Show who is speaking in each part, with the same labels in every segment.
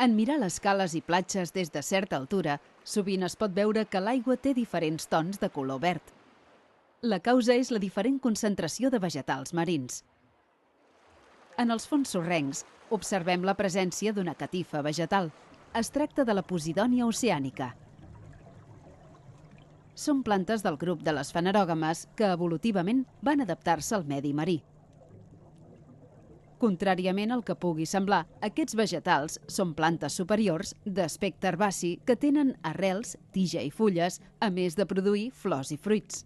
Speaker 1: En mirar les cales i platges des de certa altura, sovint es pot veure que l'aigua té diferents tons de color verd. La causa és la diferent concentració de vegetals marins. En els fons sorrencs, observem la presència d'una catifa vegetal. Es tracta de la Posidònia oceànica. Són plantes del grup de les fanerògames que evolutivament van adaptar-se al medi marí. Contràriament al que pugui semblar, aquests vegetals són plantes superiors d'aspecte herbaci que tenen arrels, tija i fulles, a més de produir flors i fruits.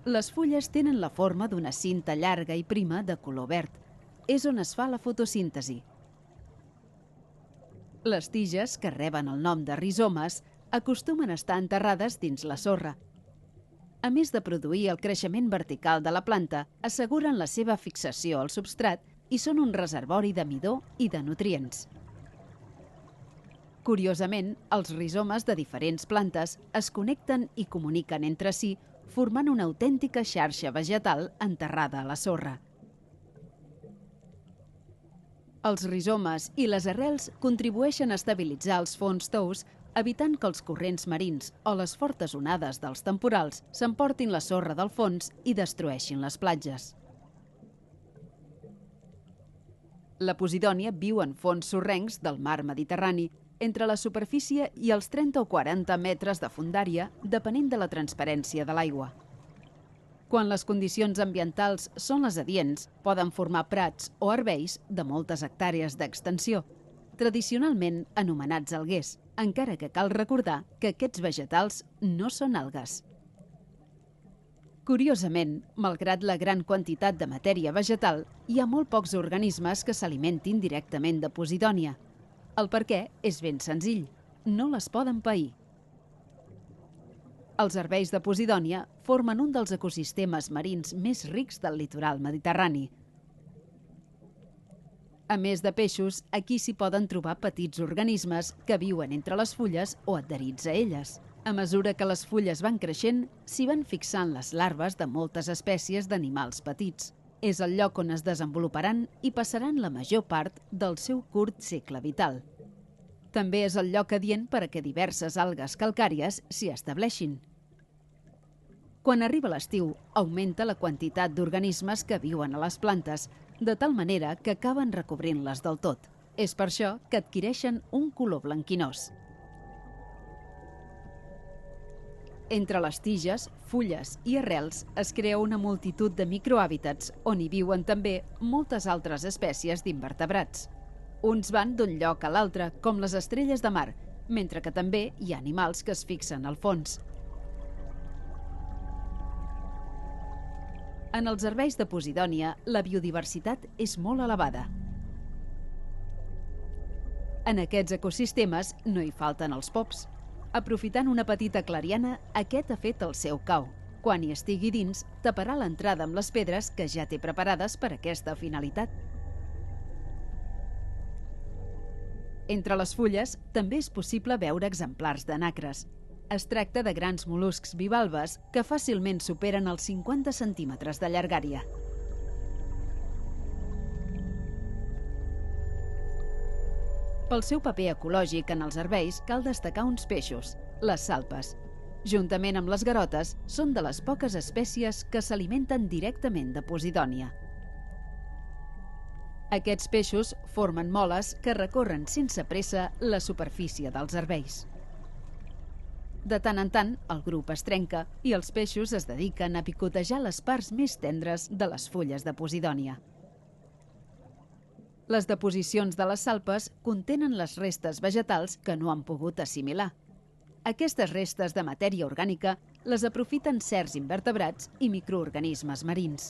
Speaker 1: Les fulles tenen la forma d'una cinta llarga i prima de color verd. És on es fa la fotosíntesi. Les tiges, que reben el nom de rizomes, acostumen a estar enterrades dins la sorra. A més de produir el creixement vertical de la planta, asseguren la seva fixació al substrat i són un reservori de midó i de nutrients. Curiosament, els rizomes de diferents plantes es connecten i comuniquen entre si, formant una autèntica xarxa vegetal enterrada a la sorra. Els rizomes i les arrels contribueixen a estabilitzar els fons tous, evitant que els corrents marins o les fortes onades dels temporals s'emportin la sorra del fons i destrueixin les platges. La Posidònia viu en fons sorrencs del mar Mediterrani, entre la superfície i els 30 o 40 metres de fondària, depenent de la transparència de l'aigua. Quan les condicions ambientals són les adients, poden formar prats o herbeis de moltes hectàrees d'extensió, tradicionalment anomenats alguers, encara que cal recordar que aquests vegetals no són algues. Curiosament, malgrat la gran quantitat de matèria vegetal, hi ha molt pocs organismes que s'alimentin directament de Posidònia. El perquè és ben senzill, no les poden pair. Els herbeis de Posidònia formen un dels ecosistemes marins més rics del litoral mediterrani. A més de peixos, aquí s'hi poden trobar petits organismes que viuen entre les fulles o adherits a elles. A mesura que les fulles van creixent, s'hi van fixant les larves de moltes espècies d'animals petits. És el lloc on es desenvoluparan i passaran la major part del seu curt cicle vital. També és el lloc adient per a que diverses algues calcàries s'hi estableixin. Quan arriba l'estiu, augmenta la quantitat d'organismes que viuen a les plantes, de tal manera que acaben recobrint-les del tot. És per això que adquireixen un color blanquinós. Entre les tiges, fulles i arrels es crea una multitud de microhàbitats on hi viuen també moltes altres espècies d'invertebrats. Uns van d'un lloc a l'altre, com les estrelles de mar, mentre que també hi ha animals que es fixen al fons. En els herbeis de Posidònia, la biodiversitat és molt elevada. En aquests ecosistemes no hi falten els pops. Aprofitant una petita clariana, aquest ha fet el seu cau. Quan hi estigui dins, taparà l'entrada amb les pedres que ja té preparades per a aquesta finalitat. Entre les fulles també és possible veure exemplars de nacres. Es tracta de grans mol·luscs bivalves que fàcilment superen els 50 centímetres de llargària. Pel seu paper ecològic en els herbeis cal destacar uns peixos, les salpes. Juntament amb les garotes, són de les poques espècies que s'alimenten directament de Posidònia. Aquests peixos formen moles que recorren sense pressa la superfície dels herbeis. De tant en tant, el grup es trenca i els peixos es dediquen a picotejar les parts més tendres de les fulles de Posidònia. Les deposicions de les salpes contenen les restes vegetals que no han pogut assimilar. Aquestes restes de matèria orgànica les aprofiten certs invertebrats i microorganismes marins.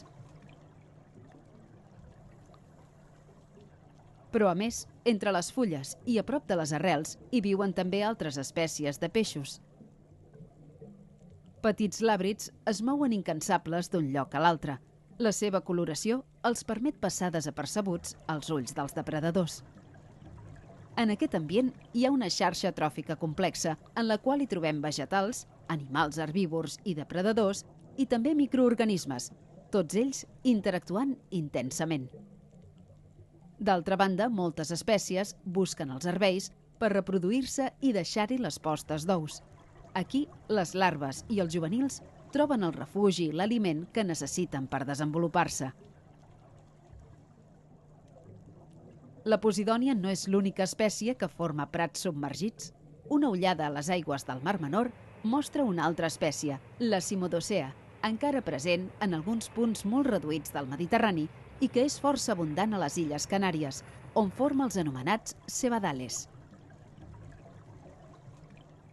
Speaker 1: Però, a més, entre les fulles i a prop de les arrels hi viuen també altres espècies de peixos. Petits làbrids es mouen incansables d'un lloc a l'altre. La seva coloració els permet passar desapercebuts als ulls dels depredadors. En aquest ambient hi ha una xarxa tròfica complexa en la qual hi trobem vegetals, animals herbívors i depredadors i també microorganismes, tots ells interactuant intensament. D'altra banda, moltes espècies busquen els herbeis per reproduir-se i deixar-hi les postes d'ous. Aquí, les larves i els juvenils troben el refugi i l'aliment que necessiten per desenvolupar-se. La posidònia no és l'única espècie que forma prats submergits. Una ullada a les aigües del Mar Menor mostra una altra espècie, la Cimodocea, encara present en alguns punts molt reduïts del Mediterrani i que és força abundant a les Illes Canàries, on forma els anomenats cebadales.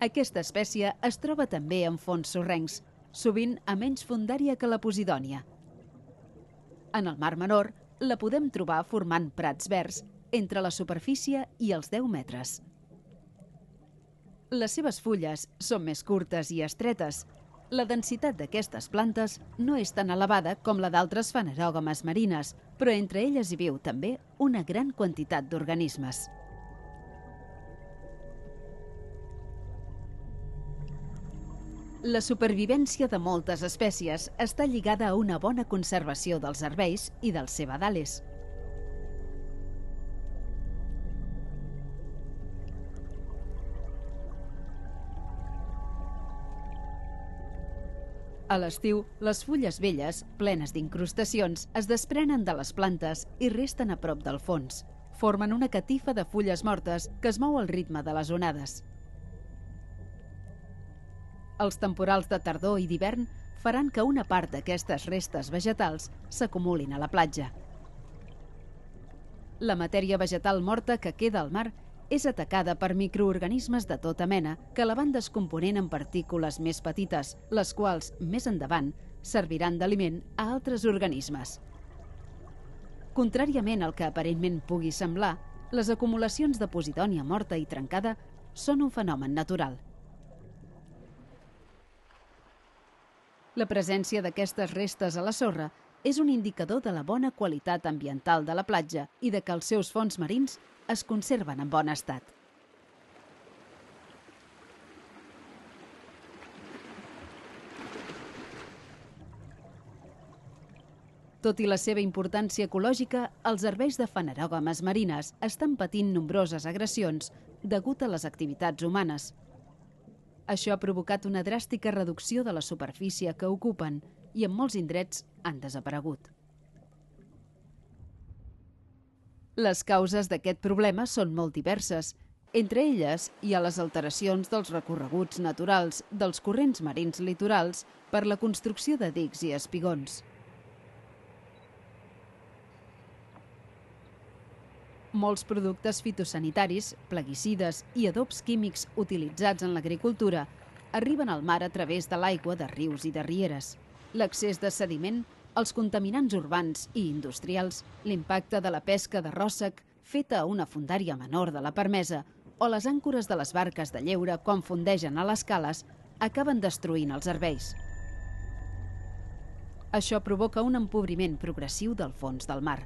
Speaker 1: Aquesta espècie es troba també en fons sorrencs, sovint a menys fondària que la posidònia. En el Mar Menor la podem trobar formant prats verds entre la superfície i els 10 metres. Les seves fulles són més curtes i estretes. La densitat d'aquestes plantes no és tan elevada com la d'altres fanerògames marines, però entre elles hi viu també una gran quantitat d'organismes. La supervivència de moltes espècies està lligada a una bona conservació dels herbeis i dels cebadales. A l'estiu, les fulles velles, plenes d'incrustacions, es desprenen de les plantes i resten a prop del fons. Formen una catifa de fulles mortes que es mou al ritme de les onades. Els temporals de tardor i d'hivern faran que una part d'aquestes restes vegetals s'acumulin a la platja. La matèria vegetal morta que queda al mar és atacada per microorganismes de tota mena que la van descomponent en partícules més petites, les quals, més endavant, serviran d'aliment a altres organismes. Contràriament al que aparentment pugui semblar, les acumulacions de posidònia morta i trencada són un fenomen natural. La presència d'aquestes restes a la sorra és un indicador de la bona qualitat ambiental de la platja i de que els seus fons marins es conserven en bon estat. Tot i la seva importància ecològica, els herbeis de fanerògames marines estan patint nombroses agressions degut a les activitats humanes. Això ha provocat una dràstica reducció de la superfície que ocupen i en molts indrets han desaparegut. Les causes d'aquest problema són molt diverses. Entre elles hi ha les alteracions dels recorreguts naturals dels corrents marins litorals per la construcció de dics i espigons. Molts productes fitosanitaris, plaguicides i adobs químics utilitzats en l'agricultura arriben al mar a través de l'aigua de rius i de rieres. L'excés de sediment, els contaminants urbans i industrials, l'impacte de la pesca de ròssec feta a una fondària menor de la permesa o les àncores de les barques de lleure quan fondegen a les cales acaben destruint els herbeis. Això provoca un empobriment progressiu del fons del mar.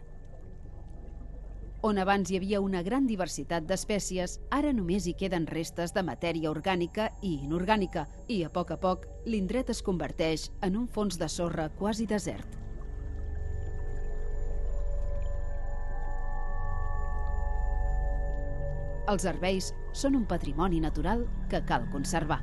Speaker 1: On abans hi havia una gran diversitat d'espècies, ara només hi queden restes de matèria orgànica i inorgànica i, a poc, l'indret es converteix en un fons de sorra quasi desert. Els herbeis són un patrimoni natural que cal conservar.